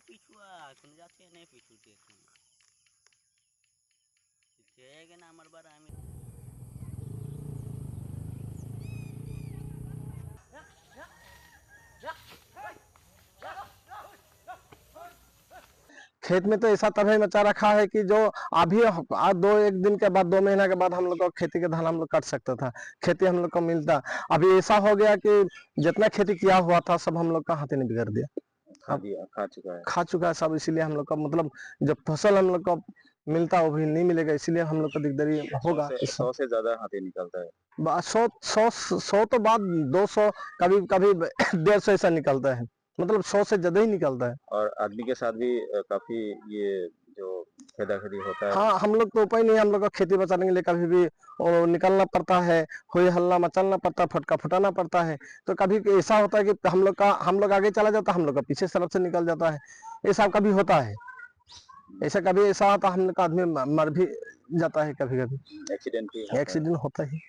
পিছুয়া এখন যাচ্ছে না পিছুতে এখন না আমার বার আমি खेत में तो ऐसा तबाही मचा रखा है कि जो अभी आज 1 दिन के बाद 2 महीना के बाद हम लोग को खेती के धान हम लोग काट सकता था, खेती हम लोग को मिलता। अभी ऐसा हो गया कि जितना खेती किया हुआ था सब हम लोग का हाथी ने बिगाड़ दिया, अब खा चुका है सब। इसीलिए हम लोग का मतलब जब फसल हम लोग को मिलता वो भी नहीं मिलेगा, इसीलिए हम लोग को दिकदारी होगा। 100 से ज्यादा हाथी निकलता है। 100 तो बाद 200, कभी कभी 150 ऐसा निकलता है, मतलब 100 से ज्यादा ही निकलता है। और आदमी के साथ भी काफी ये जो खेदाखेदी होता है। हाँ, हम लोग तो उपाय नहीं है, हम लोग का खेती बचाने के लिए कभी भी निकलना पड़ता है, कोई हल्ला मचाना पड़ता है, फटका फटाना पड़ता है। तो कभी ऐसा होता है कि हम लोग आगे चला जाता है, हम लोग का पीछे तरफ से निकल जाता है, ऐसा कभी होता है। ऐसा कभी ऐसा होता है हम लोग का आदमी मर भी जाता है, कभी कभी एक्सीडेंट भी एक्सीडेंट होता है।